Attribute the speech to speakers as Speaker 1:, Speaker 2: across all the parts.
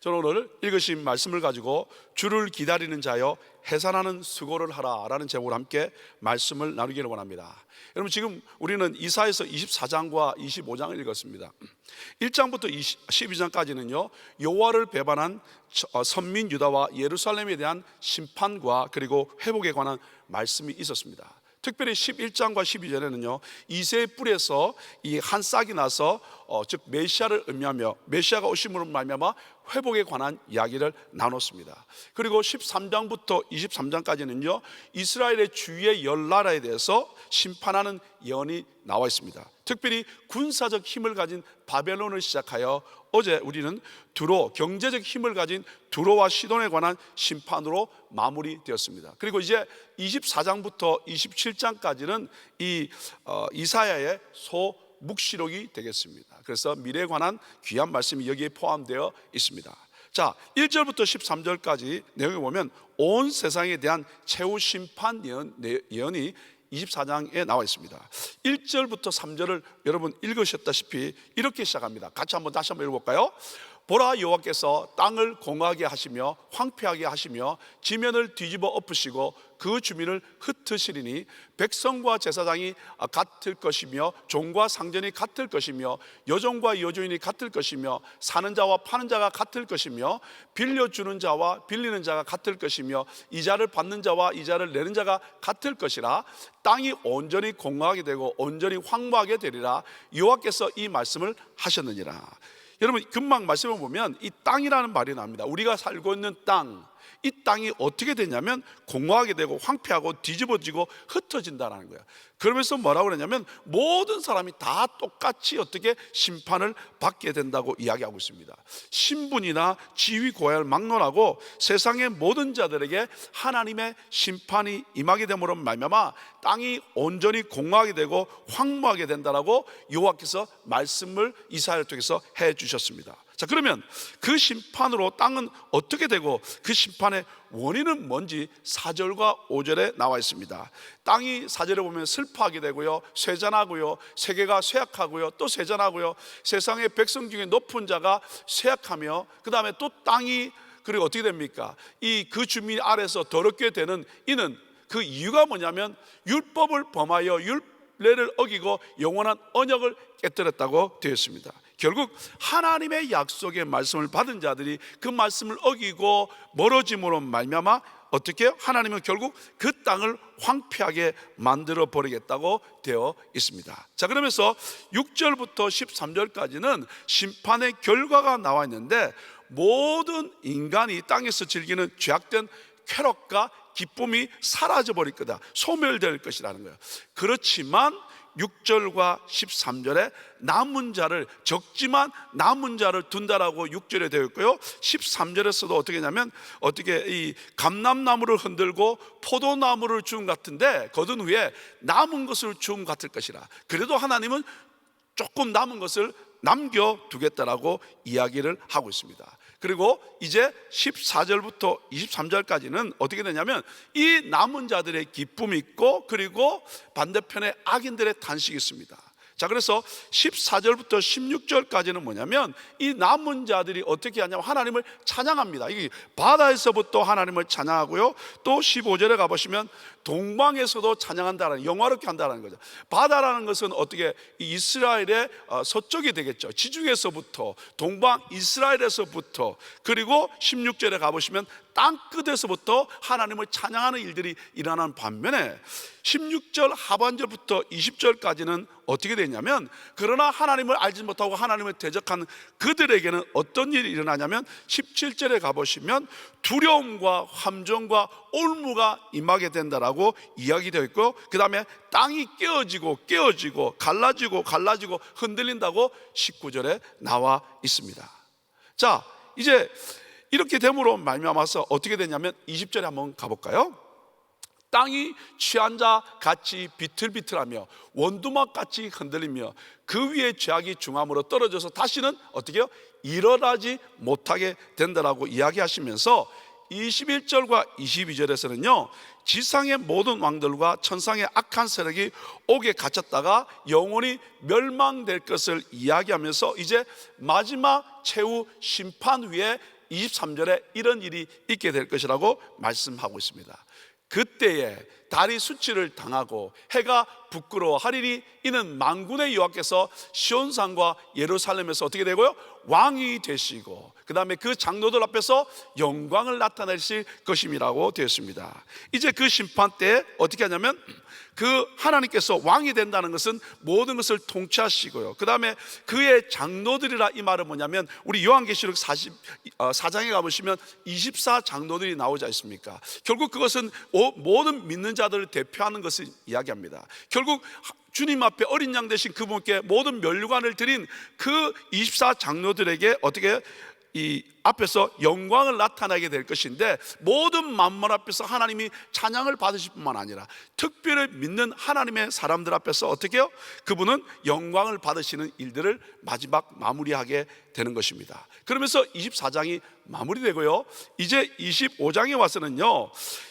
Speaker 1: 저는 오늘 읽으신 말씀을 가지고 주를 기다리는 자여 해산하는 수고를 하라 라는 제목으로 함께 말씀을 나누기를 원합니다. 여러분, 지금 우리는 이사야서 24장과 25장을 읽었습니다. 1장부터 12장까지는요 여호와를 배반한 선민 유다와 예루살렘에 대한 심판과 그리고 회복에 관한 말씀이 있었습니다. 특별히 11장과 12절에는요 이새의 뿔에서 이 한 싹이 나서 즉 메시아를 의미하며 메시아가 오심으로 말미암아 회복에 관한 이야기를 나눴습니다. 그리고 13장부터 23장까지는요 이스라엘의 주위의 열 나라에 대해서 심판하는 예언이 나와 있습니다. 특별히 군사적 힘을 가진 바벨론을 시작하여 어제 우리는 두로, 경제적 힘을 가진 두로와 시돈에 관한 심판으로 마무리되었습니다. 그리고 이제 24장부터 27장까지는 이 이사야의 묵시록이 되겠습니다. 그래서 미래에 관한 귀한 말씀이 여기에 포함되어 있습니다. 자, 1절부터 13절까지 내용을 보면 온 세상에 대한 최후 심판 예언이 24장에 나와 있습니다. 1절부터 3절을 여러분 읽으셨다시피 이렇게 시작합니다. 다시 한번 읽어볼까요? 보라, 여호와께서 땅을 공하게 하시며 황폐하게 하시며 지면을 뒤집어 엎으시고 그 주민을 흩으시리니 백성과 제사장이 같을 것이며 종과 상전이 같을 것이며 여종과 여주인이 같을 것이며 사는 자와 파는 자가 같을 것이며 빌려주는 자와 빌리는 자가 같을 것이며 이자를 받는 자와 이자를 내는 자가 같을 것이라. 땅이 온전히 공허하게 되고 온전히 황무하게 되리라. 여호와께서 이 말씀을 하셨느니라. 여러분, 금방 말씀을 보면 이 땅이라는 말이 나옵니다. 우리가 살고 있는 땅, 이 땅이 어떻게 되냐면 공허하게 되고 황폐하고 뒤집어지고 흩어진다는 거예요. 그러면서 뭐라고 그러냐면 모든 사람이 다 똑같이 어떻게 심판을 받게 된다고 이야기하고 있습니다. 신분이나 지위 고하를 막론하고 세상의 모든 자들에게 하나님의 심판이 임하게 됨으로 말미암아 땅이 온전히 공허하게 되고 황무하게 된다라고 여호와께서 말씀을 이사야를 통해서 해 주셨습니다. 자, 그러면 그 심판으로 땅은 어떻게 되고 그 심판의 원인은 뭔지 4절과 5절에 나와 있습니다. 땅이 4절에 보면 슬퍼하게 되고요, 쇠잔하고요, 세계가 쇠약하고요, 또 쇠잔하고요, 세상의 백성 중에 높은 자가 쇠약하며, 그 다음에 또 땅이 그리고 어떻게 됩니까? 그 주민 아래서 더럽게 되는 이는 그 이유가 뭐냐면 율법을 범하여 율례를 어기고 영원한 언약을 깨뜨렸다고 되어 있습니다. 결국 하나님의 약속의 말씀을 받은 자들이 그 말씀을 어기고 멀어짐으로 말미암아 어떻게 하나님은 결국 그 땅을 황폐하게 만들어 버리겠다고 되어 있습니다. 자, 그러면서 6절부터 13절까지는 심판의 결과가 나와 있는데 모든 인간이 땅에서 즐기는 죄악된 쾌락과 기쁨이 사라져 버릴 거다, 소멸될 것이라는 거예요. 그렇지만 6절과 13절에 남은 자를, 적지만 남은 자를 둔다라고 6절에 되어 있고요, 13절에서도 어떻게 하냐면 어떻게 이 감람나무를 흔들고 포도나무를 주음 같은데 거둔 후에 남은 것을 주음 같을 것이라. 그래도 하나님은 조금 남은 것을 남겨두겠다라고 이야기를 하고 있습니다. 그리고 이제 14절부터 23절까지는 어떻게 되냐면 이 남은 자들의 기쁨이 있고 그리고 반대편에 악인들의 탄식이 있습니다. 자, 그래서 14절부터 16절까지는 뭐냐면 이 남은 자들이 어떻게 하냐면 하나님을 찬양합니다. 이게 바다에서부터 하나님을 찬양하고요, 또 15절에 가보시면 동방에서도 찬양한다는, 영화롭게 한다는 거죠. 바다라는 것은 어떻게 이스라엘의 서쪽이 되겠죠. 지중해에서부터 동방 이스라엘에서부터, 그리고 16절에 가보시면 땅끝에서부터 하나님을 찬양하는 일들이 일어나는 반면에 16절 하반절부터 20절까지는 어떻게 되냐면 그러나 하나님을 알지 못하고 하나님을 대적한 그들에게는 어떤 일이 일어나냐면 17절에 가보시면 두려움과 함정과 올무가 임하게 된다라고 이야기되어 있고, 그 다음에 땅이 깨어지고 갈라지고 흔들린다고 19절에 나와 있습니다. 자, 이제 이렇게 됨으로 말미암아서 어떻게 되냐면 20절에 한번 가볼까요? 땅이 취한 자 같이 비틀비틀하며 원두막 같이 흔들리며 그 위에 죄악이 중함으로 떨어져서 다시는 어떻게 해요? 일어나지 못하게 된다라고 이야기하시면서 21절과 22절에서는요 지상의 모든 왕들과 천상의 악한 세력이 옥에 갇혔다가 영원히 멸망될 것을 이야기하면서 이제 마지막 최후 심판 후에 23절에 이런 일이 있게 될 것이라고 말씀하고 있습니다. 그때에 달이 수치를 당하고 해가 부끄러워하리니 이는 만군의 여호와께서 시온산과 예루살렘에서 어떻게 되고요? 왕이 되시고 그 다음에 그 장로들 앞에서 영광을 나타내실 것임이라고 되었습니다. 이제 그 심판 때 어떻게 하냐면 그 하나님께서 왕이 된다는 것은 모든 것을 통치하시고요 그 다음에 그의 장로들이라 이 말은 뭐냐면 우리 요한계시록 44장에 가보시면 24장로들이 나오지 않습니까? 결국 그것은 모든 믿는 자들을 대표하는 것을 이야기합니다. 결국 주님 앞에 어린 양 되신 그분께 모든 면류관을 드린 그 24장로들에게 어떻게 이 앞에서 영광을 나타내게 될 것인데 모든 만물 앞에서 하나님이 찬양을 받으실 뿐만 아니라 특별히 믿는 하나님의 사람들 앞에서 어떻게 해요? 그분은 영광을 받으시는 일들을 마지막 마무리하게 되는 것입니다. 그러면서 24장이 마무리되고요 이제 25장에 와서는요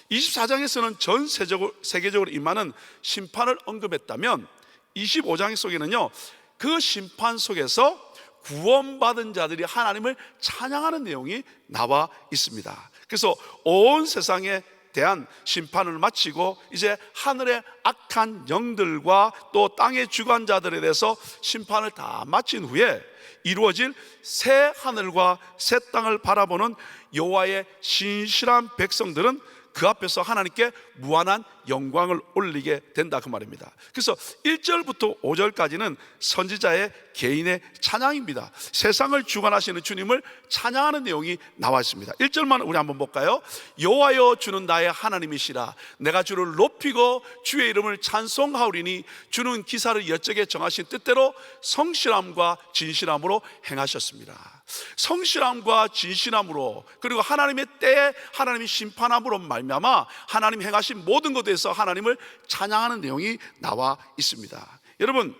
Speaker 1: 24장에서는 전 세계적으로 임하는 심판을 언급했다면 25장 속에는요 그 심판 속에서 구원받은 자들이 하나님을 찬양하는 내용이 나와 있습니다. 그래서 온 세상에 대한 심판을 마치고 이제 하늘의 악한 영들과 또 땅의 주관자들에 대해서 심판을 다 마친 후에 이루어질 새 하늘과 새 땅을 바라보는 여호와의 신실한 백성들은 그 앞에서 하나님께 무한한 영광을 올리게 된다 그 말입니다. 그래서 1절부터 5절까지는 선지자의 개인의 찬양입니다. 세상을 주관하시는 주님을 찬양하는 내용이 나와 있습니다. 1절만 우리 한번 볼까요? 여호와여 주는 나의 하나님이시라 내가 주를 높이고 주의 이름을 찬송하오리니 주는 기사를 여적에 정하신 뜻대로 성실함과 진실함으로 행하셨습니다. 성실함과 진실함으로 그리고 하나님의 때에 하나님이 심판함으로 말미암아 하나님 행하신 모든 것에 대해서 하나님을 찬양하는 내용이 나와 있습니다. 여러분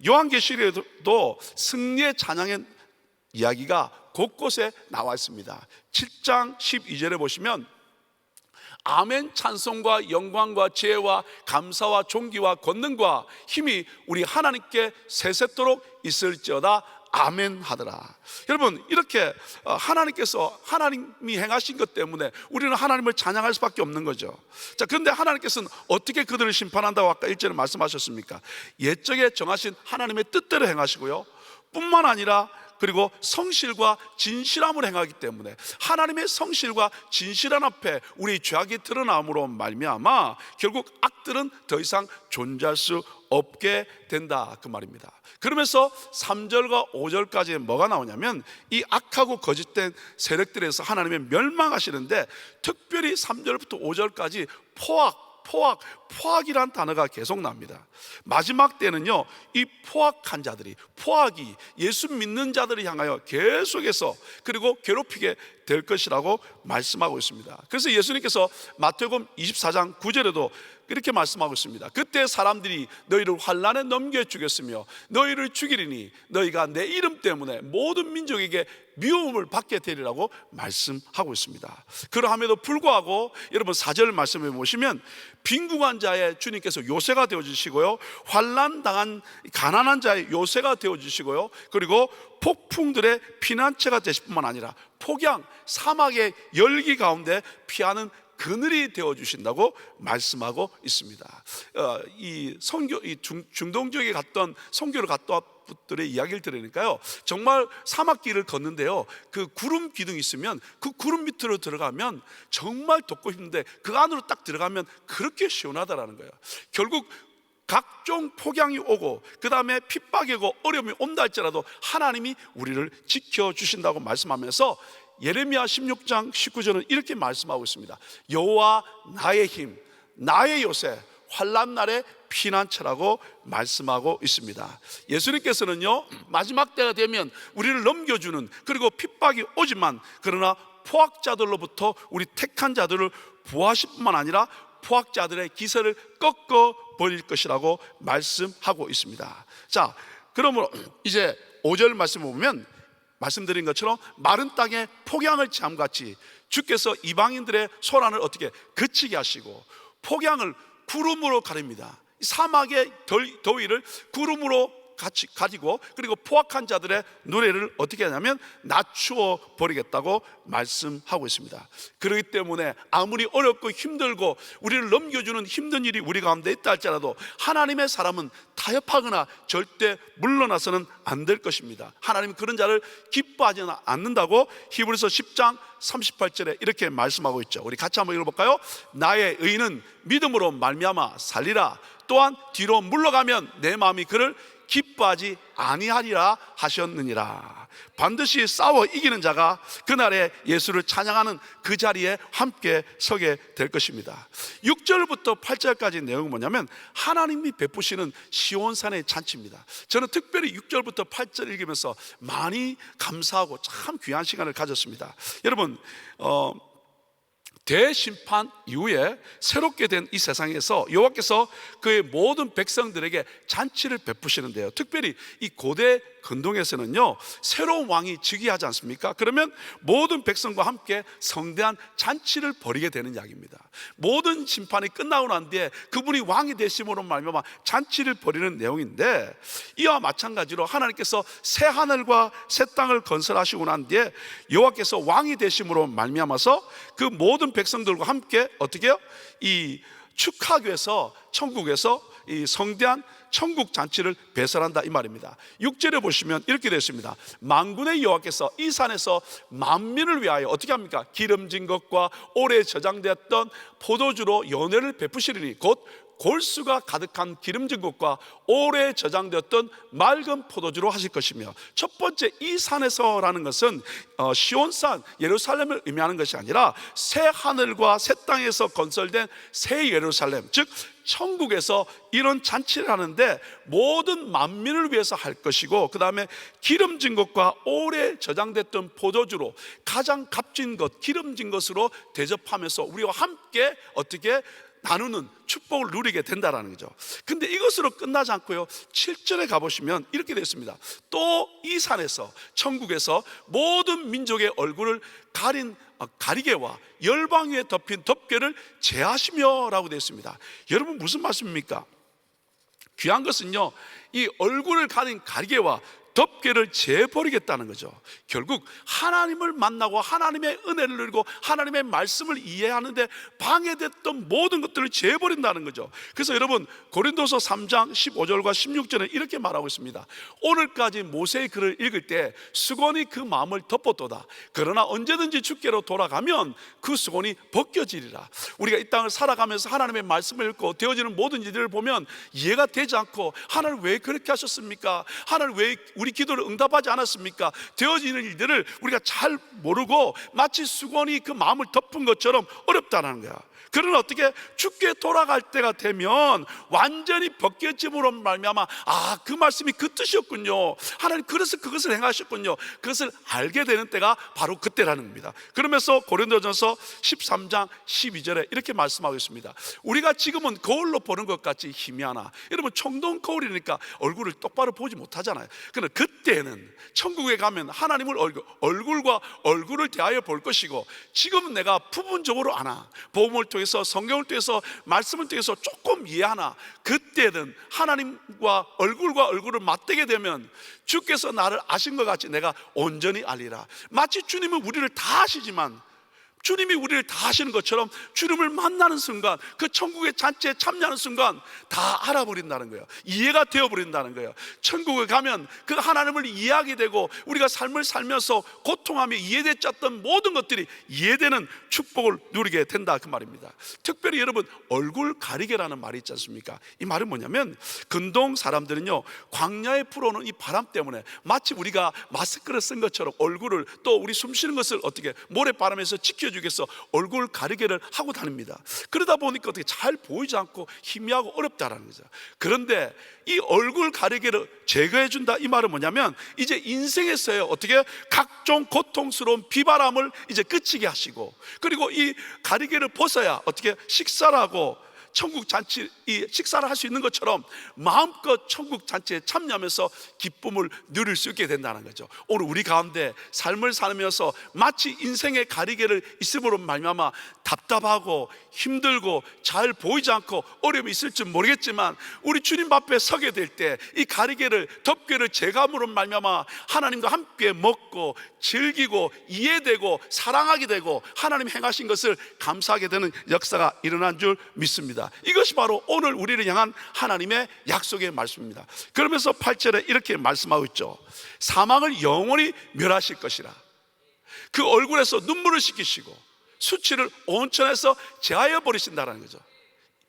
Speaker 1: 요한계시록에도 승리의 찬양의 이야기가 곳곳에 나와 있습니다. 7장 12절에 보시면 아멘 찬송과 영광과 지혜와 감사와 존귀와 권능과 힘이 우리 하나님께 세세토록 있을지어다 아멘 하더라. 여러분 이렇게 하나님께서 하나님이 행하신 것 때문에 우리는 하나님을 찬양할 수밖에 없는 거죠. 자, 그런데 하나님께서는 어떻게 그들을 심판한다고 아까 1절에 말씀하셨습니까? 옛적에 정하신 하나님의 뜻대로 행하시고요 뿐만 아니라 그리고 성실과 진실함을 행하기 때문에 하나님의 성실과 진실한 앞에 우리 죄악이 드러남으로 말미암아 결국 악들은 더 이상 존재할 수 없게 된다 그 말입니다. 그러면서 3절과 5절까지 뭐가 나오냐면 이 악하고 거짓된 세력들에서 하나님의 멸망하시는데 특별히 3절부터 5절까지 포악이란 단어가 계속 납니다. 마지막 때는요 이 포악한 자들이 포악이 예수 믿는 자들을 향하여 계속해서 그리고 괴롭히게 될 것이라고 말씀하고 있습니다. 그래서 예수님께서 마태복음 24장 9절에도 이렇게 말씀하고 있습니다. 그때 사람들이 너희를 환난에 넘겨주겠으며 너희를 죽이리니 너희가 내 이름 때문에 모든 민족에게 미움을 받게 되리라고 말씀하고 있습니다. 그러함에도 불구하고 여러분 4절 말씀해 보시면 빈궁한 자의 주님께서 요새가 되어주시고요 환난당한 가난한 자의 요새가 되어주시고요 그리고 폭풍들의 피난처가 되실 뿐만 아니라 폭양 사막의 열기 가운데 피하는 그늘이 되어 주신다고 말씀하고 있습니다. 이 중동 지역에 갔던 선교를 갔던 분들의 이야기를 들으니까요 정말 사막길을 걷는데요 그 구름 기둥이 있으면 그 구름 밑으로 들어가면 정말 덥고 힘든데 그 안으로 딱 들어가면 그렇게 시원하다라는 거예요. 결국 각종 폭양이 오고 그 다음에 핍박이 오고 어려움이 온다 할지라도 하나님이 우리를 지켜주신다고 말씀하면서 예레미야 16장 19절은 이렇게 말씀하고 있습니다. 여호와 나의 힘 나의 요새 환난 날의 피난처라고 말씀하고 있습니다. 예수님께서는요 마지막 때가 되면 우리를 넘겨주는 그리고 핍박이 오지만 그러나 포악자들로부터 우리 택한 자들을 구하실 뿐만 아니라 포악자들의 기세를 꺾어 버릴 것이라고 말씀하고 있습니다. 자, 그러므로 이제 5절 말씀을 보면 말씀드린 것처럼 마른 땅에 폭양을 취함같이 주께서 이방인들의 소란을 어떻게 그치게 하시고 폭양을 구름으로 가립니다. 사막의 더위를 구름으로 가지고 그리고 포악한 자들의 노래를 어떻게 하냐면 낮추어 버리겠다고 말씀하고 있습니다. 그렇기 때문에 아무리 어렵고 힘들고 우리를 넘겨주는 힘든 일이 우리 가운데 있다 할지라도 하나님의 사람은 타협하거나 절대 물러나서는 안 될 것입니다. 하나님은 그런 자를 기뻐하지 않는다고 히브리서 10장 38절에 이렇게 말씀하고 있죠. 우리 같이 한번 읽어볼까요? 나의 의는 믿음으로 말미암아 살리라. 또한 뒤로 물러가면 내 마음이 그를 기뻐하지 아니하리라 하셨느니라. 반드시 싸워 이기는 자가 그날에 예수를 찬양하는 그 자리에 함께 서게 될 것입니다. 6절부터 8절까지 내용은 뭐냐면 하나님이 베푸시는 시온산의 잔치입니다. 저는 특별히 6절부터 8절 읽으면서 많이 감사하고 참 귀한 시간을 가졌습니다. 여러분 대심판 이후에 새롭게 된 이 세상에서 여호와께서 그의 모든 백성들에게 잔치를 베푸시는데요, 특별히 이 고대 근동에서는요 새로운 왕이 즉위하지 않습니까? 그러면 모든 백성과 함께 성대한 잔치를 벌이게 되는 이야기입니다. 모든 심판이 끝나고 난 뒤에 그분이 왕이 되심으로 말미암아 잔치를 벌이는 내용인데, 이와 마찬가지로 하나님께서 새 하늘과 새 땅을 건설하시고 난 뒤에 여호와께서 왕이 되심으로 말미암아서 그 모든 백성들과 함께 어떻게 해요? 이 축하하기 위해서 천국에서 이 성대한 천국 잔치를 배설한다 이 말입니다. 6절에 보시면 이렇게 되어 있습니다. 만군의 여호와께서 이 산에서 만민을 위하여 어떻게 합니까? 기름진 것과 오래 저장되었던 포도주로 연회를 베푸시리니 곧 골수가 가득한 기름진 것과 오래 저장되었던 맑은 포도주로 하실 것이며, 첫 번째 이 산에서라는 것은 시온산 예루살렘을 의미하는 것이 아니라 새 하늘과 새 땅에서 건설된 새 예루살렘, 즉 천국에서 이런 잔치를 하는데 모든 만민을 위해서 할 것이고, 그 다음에 기름진 것과 오래 저장됐던 포도주로 가장 값진 것, 기름진 것으로 대접하면서 우리와 함께 어떻게 나누는 축복을 누리게 된다는 거죠. 근데 이것으로 끝나지 않고요 7절에 가보시면 이렇게 되어 있습니다. 또 이 산에서 천국에서 모든 민족의 얼굴을 가린 가리개와 열방 위에 덮인 덮개를 제하시며 라고 되어 있습니다. 여러분 무슨 말씀입니까? 귀한 것은요 이 얼굴을 가린 가리개와 덮개를 재버리겠다는 거죠. 결국 하나님을 만나고 하나님의 은혜를 누리고 하나님의 말씀을 이해하는데 방해됐던 모든 것들을 재버린다는 거죠. 그래서 여러분 고린도서 3장 15절과 16절에 이렇게 말하고 있습니다. 오늘까지 모세의 글을 읽을 때 수건이 그 마음을 덮었도다. 그러나 언제든지 주께로 돌아가면 그 수건이 벗겨지리라. 우리가 이 땅을 살아가면서 하나님의 말씀을 읽고 되어지는 모든 일들을 보면 이해가 되지 않고 하나님 왜 그렇게 하셨습니까? 하나님 왜 우리 기도를 응답하지 않았습니까? 되어지는 일들을 우리가 잘 모르고 마치 수건이 그 마음을 덮은 것처럼 어렵다는 거야. 그러나 어떻게 주께 돌아갈 때가 되면 완전히 벗겨짐으로 말미암아 그 말씀이 그 뜻이었군요, 하나님 그래서 그것을 행하셨군요, 그것을 알게 되는 때가 바로 그때라는 겁니다. 그러면서 고린도전서 13장 12절에 이렇게 말씀하고 있습니다. 우리가 지금은 거울로 보는 것 같이 희미하나, 여러분 청동 거울이니까 얼굴을 똑바로 보지 못하잖아요. 그러나 그때는 천국에 가면 하나님을 얼굴과 얼굴을 대하여 볼 것이고, 지금은 내가 부분적으로 아나, 복음을 통해서 성경을 통해서 말씀을 통해서 조금 이해하나, 그때는 하나님과 얼굴을 맞대게 되면 주께서 나를 아신 것 같이 내가 온전히 알리라. 마치 주님은 우리를 다 아시지만 주님이 우리를 다 아시는 것처럼 주님을 만나는 순간, 그 천국의 잔치에 참여하는 순간 다 알아버린다는 거예요. 이해가 되어버린다는 거예요. 천국에 가면 그 하나님을 이해하게 되고 우리가 삶을 살면서 고통하며 이해되지 않던 모든 것들이 이해되는 축복을 누리게 된다 그 말입니다. 특별히 여러분 얼굴 가리개라는 말이 있지 않습니까? 이 말은 뭐냐면 근동 사람들은요 광야에 불어오는 이 바람 때문에 마치 우리가 마스크를 쓴 것처럼 얼굴을, 또 우리 숨 쉬는 것을 어떻게 모래바람에서 지켜주기 위해서 얼굴 가리개를 하고 다닙니다. 그러다 보니까 어떻게 잘 보이지 않고 희미하고 어렵다라는 거죠. 그런데 이 얼굴 가리개를 제거해 준다 이 말은 뭐냐면 이제 인생에서요 어떻게 각종 고통스러운 비바람을 이제 그치게 하시고, 그리고 이 가리개를 벗어야 어떻게 식사를 하고 천국 잔치 이 식사를 할 수 있는 것처럼 마음껏 천국 잔치에 참여하면서 기쁨을 누릴 수 있게 된다는 거죠. 오늘 우리 가운데 삶을 살면서 마치 인생의 가리개를 있음으로 말미암아 답답하고 힘들고 잘 보이지 않고 어려움이 있을지 모르겠지만, 우리 주님 앞에 서게 될 때 이 가리개를 덮개를 제감으로 말미암아 하나님과 함께 먹고 즐기고 이해되고 사랑하게 되고 하나님 행하신 것을 감사하게 되는 역사가 일어난 줄 믿습니다. 이것이 바로 오늘 우리를 향한 하나님의 약속의 말씀입니다. 그러면서 8절에 이렇게 말씀하고 있죠. 사망을 영원히 멸하실 것이라. 그 얼굴에서 눈물을 씻기시고 수치를 온천에서 제하여 버리신다는 거죠.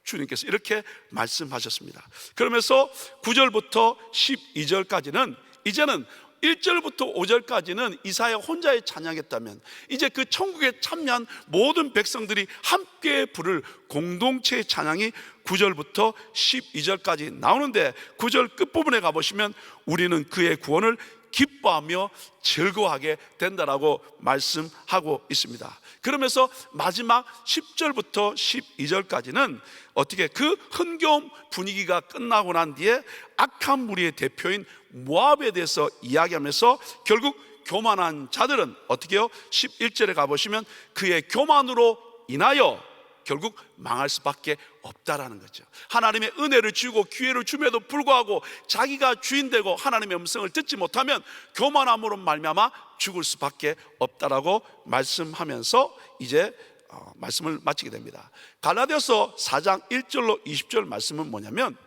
Speaker 1: 주님께서 이렇게 말씀하셨습니다. 그러면서 9절부터 12절까지는 이제는 1절부터 5절까지는 이사야 혼자의 찬양했다면, 이제 그 천국에 참여한 모든 백성들이 함께 부를 공동체의 찬양이 9절부터 12절까지 나오는데, 9절 끝부분에 가보시면 우리는 그의 구원을 기뻐하며 즐거워하게 된다라고 말씀하고 있습니다. 그러면서 마지막 10절부터 12절까지는 어떻게 그 흥겨운 분위기가 끝나고 난 뒤에 악한 무리의 대표인 모압에 대해서 이야기하면서 결국 교만한 자들은 어떻게 해요? 11절에 가보시면 그의 교만으로 인하여 결국 망할 수밖에 없다라는 거죠. 하나님의 은혜를 주고 기회를 줌에도 불구하고 자기가 주인되고 하나님의 음성을 듣지 못하면 교만함으로 말미암아 죽을 수밖에 없다라고 말씀하면서 이제 말씀을 마치게 됩니다. 갈라디아서 4장 1절로 20절 말씀은 뭐냐면,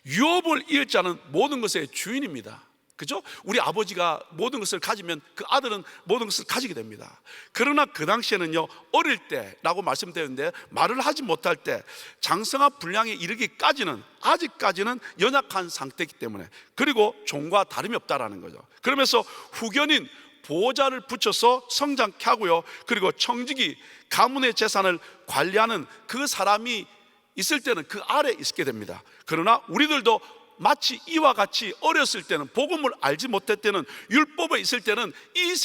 Speaker 1: 유업을 이을 자는 모든 것의 주인입니다. 그죠? 우리 아버지가 모든 것을 가지면 그 아들은 모든 것을 가지게 됩니다. 그러나 그 당시에는요, 어릴 때라고 말씀드렸는데, 말을 하지 못할 때 장성화 분량에 이르기까지는 아직까지는 연약한 상태이기 때문에, 그리고 종과 다름이 없다라는 거죠. 그러면서 후견인 보호자를 붙여서 성장케 하고요, 그리고 청지기 가문의 재산을 관리하는 그 사람이 있을 때는 그 아래에 있게 됩니다. 그러나 우리들도 마치 이와 같이 어렸을 때는, 복음을 알지 못할 때는, 율법에 있을 때는 이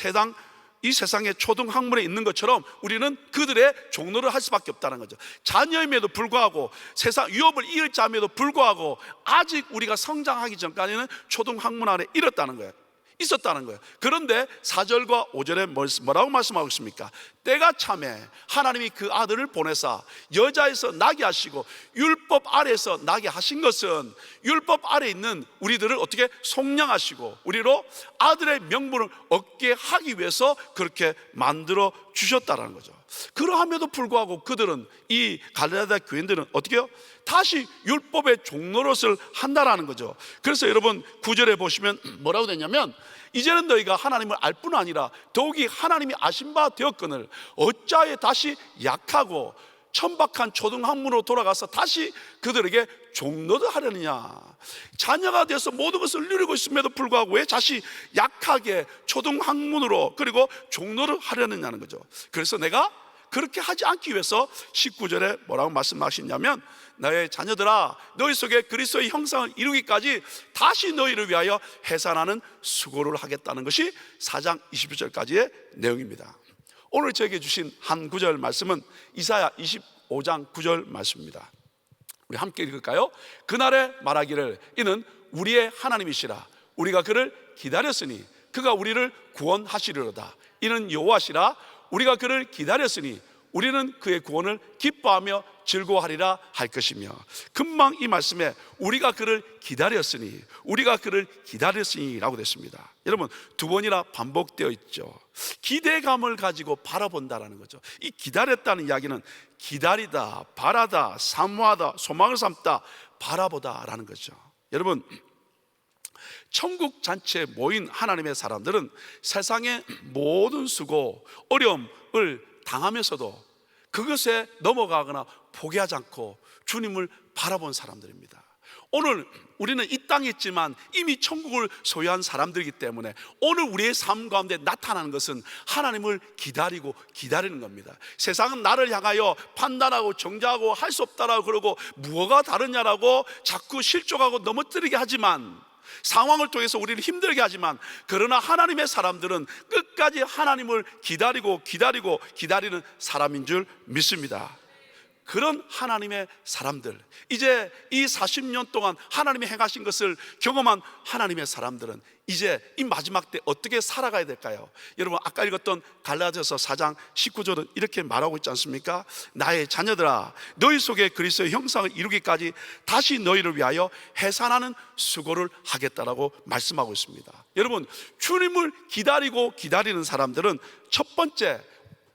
Speaker 1: 세상의 초등 학문에 있는 것처럼 우리는 그들의 종로를 할 수밖에 없다는 거죠. 자녀임에도 불구하고, 세상 유업을 이을 자임에도 불구하고 아직 우리가 성장하기 전까지는 초등 학문 안에 있었다는 거예요. 그런데 4절과 5절에 뭐라고 말씀하고 있습니까? 때가 참에 하나님이 그 아들을 보내사 여자에서 나게 하시고 율법 아래에서 나게 하신 것은, 율법 아래에 있는 우리들을 어떻게 속량하시고 우리로 아들의 명분을 얻게 하기 위해서 그렇게 만들어 주셨다는 거죠. 그러함에도 불구하고 그들은, 이 갈라디아 교인들은 어떻게 해요? 다시 율법의 종노릇을 한다라는 거죠. 그래서 여러분 9절에 보시면 뭐라고 되냐면, 이제는 너희가 하나님을 알 뿐 아니라 더욱이 하나님이 아신 바 되었거늘 어찌하여 다시 약하고 천박한 초등학문으로 돌아가서 다시 그들에게 종노릇 하려느냐. 자녀가 돼서 모든 것을 누리고 있음에도 불구하고 왜 다시 약하게 초등학문으로 그리고 종노릇 하려느냐는 거죠. 그래서 내가 그렇게 하지 않기 위해서 19절에 뭐라고 말씀하시냐면, 너의 자녀들아 너희 속에 그리스도의 형상을 이루기까지 다시 너희를 위하여 해산하는 수고를 하겠다는 것이 4장 20절까지의 내용입니다. 오늘 저에게 주신 한 구절 말씀은 이사야 25장 9절 말씀입니다. 우리 함께 읽을까요? 그날에 말하기를 이는 우리의 하나님이시라. 우리가 그를 기다렸으니 그가 우리를 구원하시리로다. 이는 여호와시라. 우리가 그를 기다렸으니 우리는 그의 구원을 기뻐하며 즐거워하리라 할 것이며, 금방 이 말씀에 우리가 그를 기다렸으니, 우리가 그를 기다렸으니 라고 됐습니다. 여러분 두 번이나 반복되어 있죠. 기대감을 가지고 바라본다라는 거죠. 이 기다렸다는 이야기는 기다리다, 바라다, 사모하다, 소망을 삼다, 바라보다 라는 거죠. 여러분 천국 잔치에 모인 하나님의 사람들은 세상의 모든 수고, 어려움을 당하면서도 그것에 넘어가거나 포기하지 않고 주님을 바라본 사람들입니다. 오늘 우리는 이 땅에 있지만 이미 천국을 소유한 사람들이기 때문에 오늘 우리의 삶 가운데 나타나는 것은 하나님을 기다리는 겁니다. 세상은 나를 향하여 판단하고 정죄하고 할 수 없다라고 그러고 무엇가 다르냐라고 자꾸 실족하고 넘어뜨리게 하지만, 상황을 통해서 우리를 힘들게 하지만, 그러나 하나님의 사람들은 끝까지 하나님을 기다리는 사람인 줄 믿습니다. 그런 하나님의 사람들, 이제 이 40년 동안 하나님이 행하신 것을 경험한 하나님의 사람들은 이제 이 마지막 때 어떻게 살아가야 될까요? 여러분, 아까 읽었던 갈라디아서 4장 19절은 이렇게 말하고 있지 않습니까? 나의 자녀들아, 너희 속에 그리스도의 형상을 이루기까지 다시 너희를 위하여 해산하는 수고를 하겠다라고 말씀하고 있습니다. 여러분, 주님을 기다리고 기다리는 사람들은 첫 번째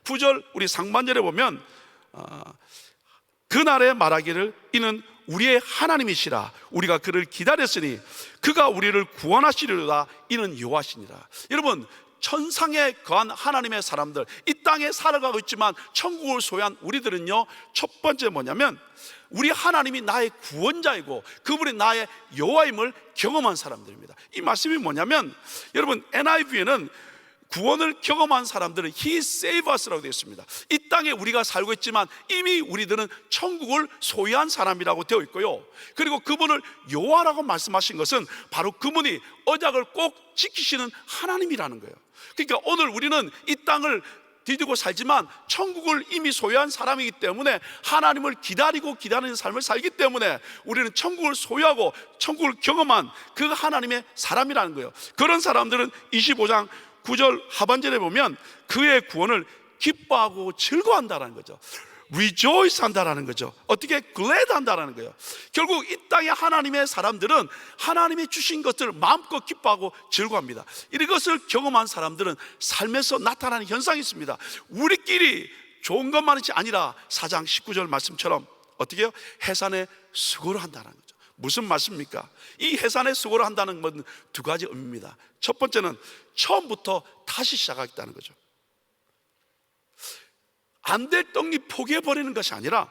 Speaker 1: 9절 우리 상반절에 보면 그날에 말하기를 이는 우리의 하나님이시라, 우리가 그를 기다렸으니 그가 우리를 구원하시리로다, 이는 여호와시니라. 여러분, 천상에 거한 하나님의 사람들, 이 땅에 살아가고 있지만 천국을 소유한 우리들은요, 첫 번째 뭐냐면 우리 하나님이 나의 구원자이고 그분이 나의 여호와임을 경험한 사람들입니다. 이 말씀이 뭐냐면, 여러분, NIV에는 구원을 경험한 사람들은 He save us라고 되어 있습니다. 이 땅에 우리가 살고 있지만 이미 우리들은 천국을 소유한 사람이라고 되어 있고요, 그리고 그분을 여호와라고 말씀하신 것은 바로 그분이 언약을 꼭 지키시는 하나님이라는 거예요. 그러니까 오늘 우리는 이 땅을 디디고 살지만 천국을 이미 소유한 사람이기 때문에, 하나님을 기다리고 기다리는 삶을 살기 때문에 우리는 천국을 소유하고 천국을 경험한 그 하나님의 사람이라는 거예요. 그런 사람들은 25장 9절 하반절에 보면 그의 구원을 기뻐하고 즐거워한다는 거죠. rejoice 한다라는 거죠. 어떻게 glad 한다라는 거예요. 결국 이 땅의 하나님의 사람들은 하나님이 주신 것들을 마음껏 기뻐하고 즐거워합니다. 이것을 경험한 사람들은 삶에서 나타나는 현상이 있습니다. 우리끼리 좋은 것만이 아니라 4장 19절 말씀처럼 어떻게 해요? 해산의 수고를 한다는 거죠. 무슨 말씀입니까? 이 해산의 수고를 한다는 건 두 가지 의미입니다. 첫 번째는 처음부터 다시 시작하겠다는 거죠. 안 될 떡잎 포기해버리는 것이 아니라,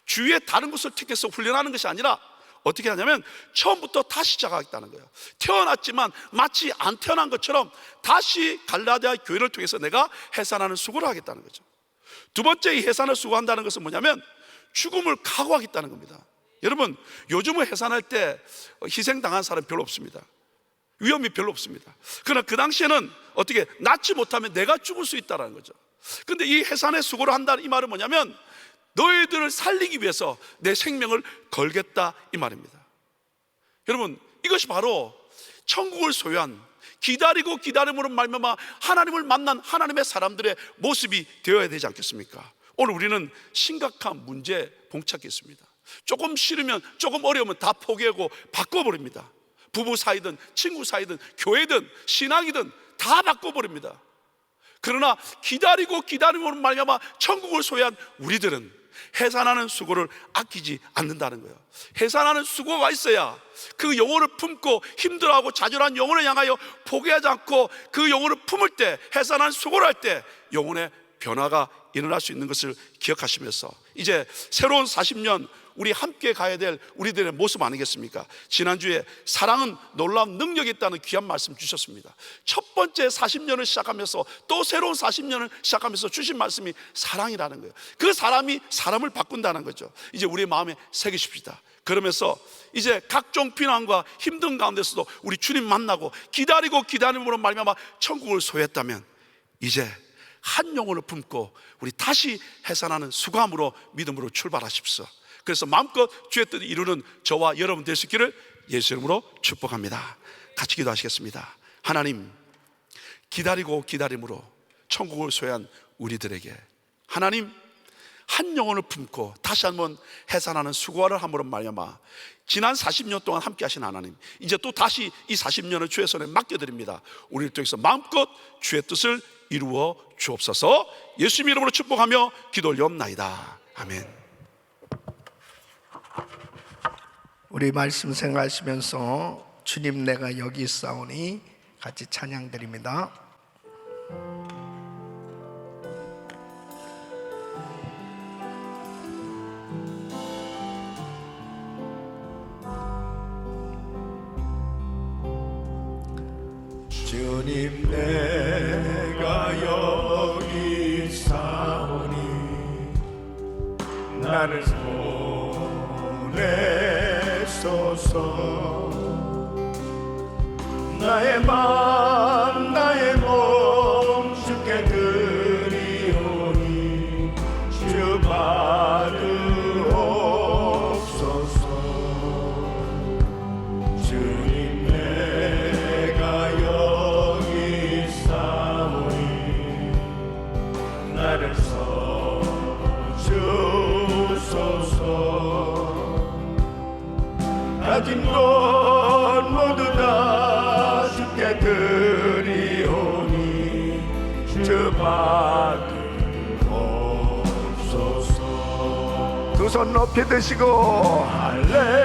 Speaker 1: 주위에 다른 곳을 택해서 훈련하는 것이 아니라 어떻게 하냐면 처음부터 다시 시작하겠다는 거예요. 태어났지만 마치 안 태어난 것처럼 다시 갈라디아 교회를 통해서 내가 해산하는 수고를 하겠다는 거죠. 두 번째, 이 해산을 수고한다는 것은 뭐냐면 죽음을 각오하겠다는 겁니다. 여러분, 요즘은 해산할 때 희생당한 사람 별로 없습니다. 위험이 별로 없습니다. 그러나 그 당시에는 어떻게 낫지 못하면 내가 죽을 수 있다는 거죠. 근데 이 해산의 수고를 한다는 이 말은 뭐냐면 너희들을 살리기 위해서 내 생명을 걸겠다, 이 말입니다. 여러분, 이것이 바로 천국을 소유한, 기다리고 기다림으로 말미암아 하나님을 만난 하나님의 사람들의 모습이 되어야 되지 않겠습니까? 오늘 우리는 심각한 문제에 봉착해 있습니다. 조금 싫으면, 조금 어려우면 다 포기하고 바꿔버립니다. 부부 사이든 친구 사이든 교회든 신앙이든 다 바꿔버립니다. 그러나 기다리고 기다림으로 말미암아 천국을 소유한 우리들은 해산하는 수고를 아끼지 않는다는 거예요. 해산하는 수고가 있어야 그 영혼을 품고 힘들어하고 좌절한 영혼을 향하여 포기하지 않고 그 영혼을 품을 때, 해산하는 수고를 할 때 영혼의 변화가 일어날 수 있는 것을 기억하시면서 이제 새로운 40년 우리 함께 가야 될 우리들의 모습 아니겠습니까? 지난주에 사랑은 놀라운 능력이 있다는 귀한 말씀 주셨습니다. 첫 번째 40년을 시작하면서 또 새로운 40년을 시작하면서 주신 말씀이 사랑이라는 거예요. 그 사람이 사람을 바꾼다는 거죠. 이제 우리 마음에 새기십시다. 그러면서 이제 각종 비난과 힘든 가운데서도 우리 주님 만나고 기다리고 기다림으로 말미암아 천국을 소유했다면 이제 한 영혼을 품고 우리 다시 해산하는 수고함으로 믿음으로 출발하십시오. 그래서 마음껏 주의 뜻을 이루는 저와 여러분 될 수 있기를 예수 이름으로 축복합니다. 같이 기도하시겠습니다. 하나님, 기다리고 기다림으로 천국을 소유한 우리들에게 하나님 한 영혼을 품고 다시 한번 해산하는 수고를 함으로 말미암아 지난 40년 동안 함께 하신 하나님, 이제 또 다시 이 40년을 주의 손에 맡겨드립니다. 우리를 통해서 마음껏 주의 뜻을 이루어 주옵소서. 예수님 이름으로 축복하며 기도 올려옵나이다. 아멘.
Speaker 2: 우리 말씀 생각하시면서 주님 내가 여기 있사오니 같이 찬양 드립니다. 주님 내가 여기 있사오니 나를 보내소서. 나의 맘 나의 몸 주께 드리오니 주 받으 나를 써주소서. 가진 것 모두 다 주께 드리오니 주 받으옵소서. 두 손 높이 드시고 할렐루야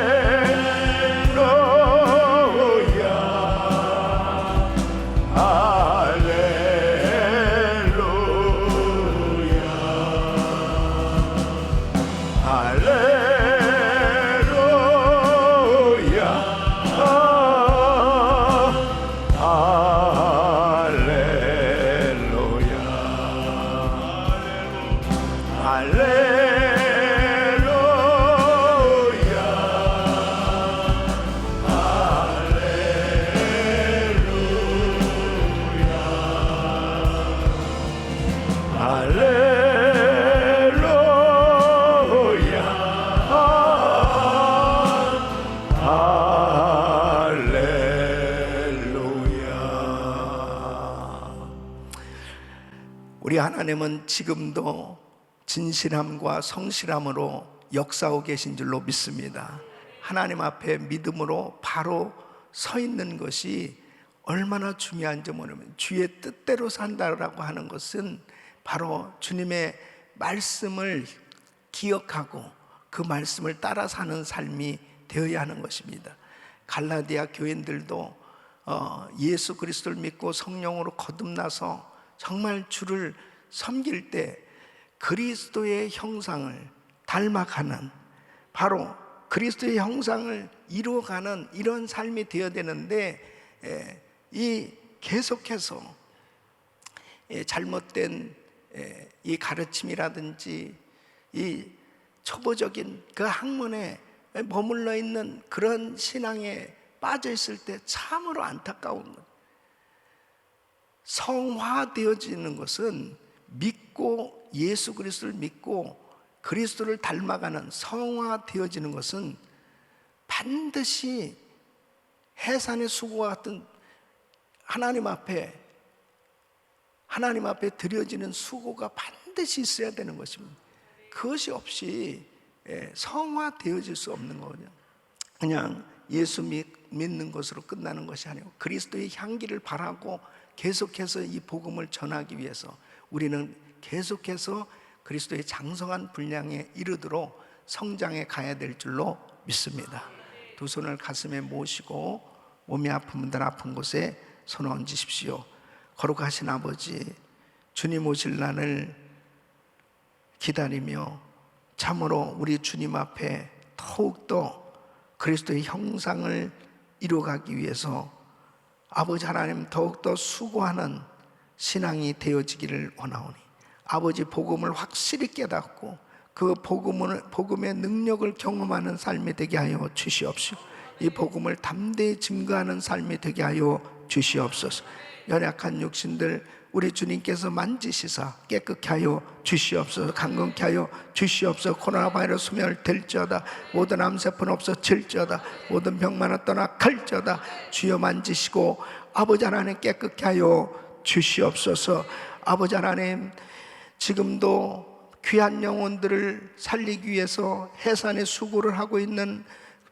Speaker 2: 할렐루야 할렐루야 할렐루야 우리 하나님은 지금도 진실함과 성실함으로 역사하고 계신 줄로 믿습니다. 하나님 앞에 믿음으로 바로 서 있는 것이 얼마나 중요한지 모르면, 주의 뜻대로 산다라고 하는 것은 바로 주님의 말씀을 기억하고 그 말씀을 따라 사는 삶이 되어야 하는 것입니다. 갈라디아 교인들도 예수 그리스도를 믿고 성령으로 거듭나서 정말 주를 섬길 때 그리스도의 형상을 닮아가는, 바로 그리스도의 형상을 이루어가는 이런 삶이 되어야 되는데, 이 계속해서 잘못된 이 가르침이라든지 이 초보적인 그 학문에 머물러 있는 그런 신앙에 빠져 있을 때 참으로 안타까운 것. 성화되어지는 것은 믿고 예수 그리스도를 믿고 그리스도를 닮아가는, 성화되어지는 것은 반드시 해산의 수고와 같은 하나님 앞에 드려지는 수고가 반드시 있어야 되는 것입니다. 그것이 없이 성화되어질 수 없는 거거든요. 그냥 예수 믿는 것으로 끝나는 것이 아니고 그리스도의 향기를 바라고 계속해서 이 복음을 전하기 위해서 우리는 계속해서 그리스도의 장성한 분량에 이르도록 성장해 가야 될 줄로 믿습니다. 두 손을 가슴에 모시고 몸이 아픈 분들 아픈 곳에 손을 얹으십시오. 거룩하신 아버지, 주님 오실 날을 기다리며 참으로 우리 주님 앞에 더욱더 그리스도의 형상을 이루어가기 위해서 아버지 하나님 더욱더 수고하는 신앙이 되어지기를 원하오니, 아버지 복음을 확실히 깨닫고 그 복음의 능력을 경험하는 삶이 되게 하여 주시옵시고, 이 복음을 담대히 증거하는 삶이 되게 하여 주시옵소서. 연약한 육신들 우리 주님께서 만지시사 깨끗게 하여 주시옵소서. 강건케 하여 주시옵소서. 코로나 바이러스 소멸될지어다. 모든 암세포는 없어질지어다. 모든 병만은 떠나갈지어다. 주여 만지시고 아버지 하나님 깨끗게 하여 주시옵소서. 아버지 하나님, 지금도 귀한 영혼들을 살리기 위해서 해산의 수고를 하고 있는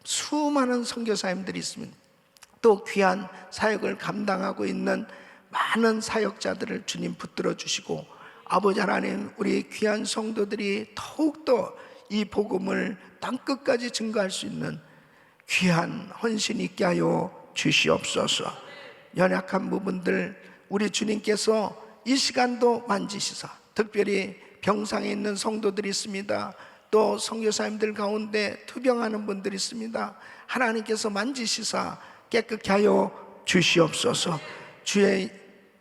Speaker 2: 수많은 선교사님들이 있습니다. 또 귀한 사역을 감당하고 있는 많은 사역자들을 주님 붙들어 주시고, 아버지 하나님, 우리 귀한 성도들이 더욱더 이 복음을 땅끝까지 증거할 수 있는 귀한 헌신 있게 하여 주시옵소서. 연약한 부분들 우리 주님께서 이 시간도 만지시사, 특별히 병상에 있는 성도들이 있습니다. 또 선교사님들 가운데 투병하는 분들이 있습니다. 하나님께서 만지시사 깨끗게 하여 주시옵소서. 주의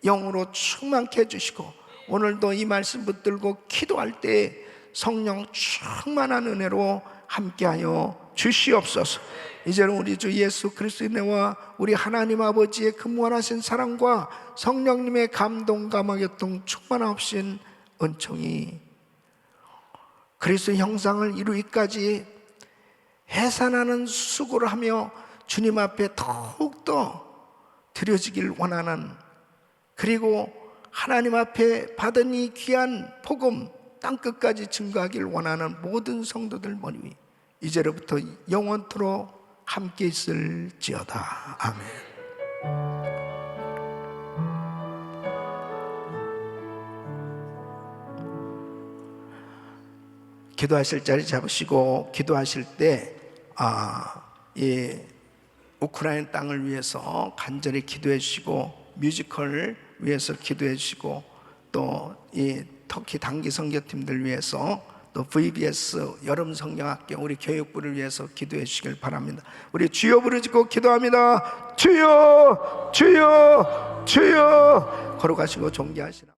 Speaker 2: 영으로 충만케 해주시고, 오늘도 이 말씀 붙들고 기도할 때 성령 충만한 은혜로 함께하여 주시옵소서. 이제는 우리 주 예수 그리스도의 은혜와 우리 하나님 아버지의 근무하신 사랑과 성령님의 감동 감화교통 충만하신 은총이 그리스도의 형상을 이루기까지 해산하는 수고를 하며 주님 앞에 더욱더 드려지길 원하는, 그리고 하나님 앞에 받은 이 귀한 복음 땅끝까지 증거하기를 원하는 모든 성도들 머리 위 이제로부터 영원토록 함께 있을지어다. 아멘. 기도하실 자리 잡으시고 기도하실 때 이 우크라이나 땅을 위해서 간절히 기도해 주시고 뮤지컬을 위해서 기도해 주시고 또 이 터키 단기 선교팀들 위해서 또 VBS 여름 성경학교 우리 교육부를 위해서 기도해 주시길 바랍니다. 우리 주여 부르짖고 기도합니다. 주여 주여 주여 걸어가시고 존귀하시라.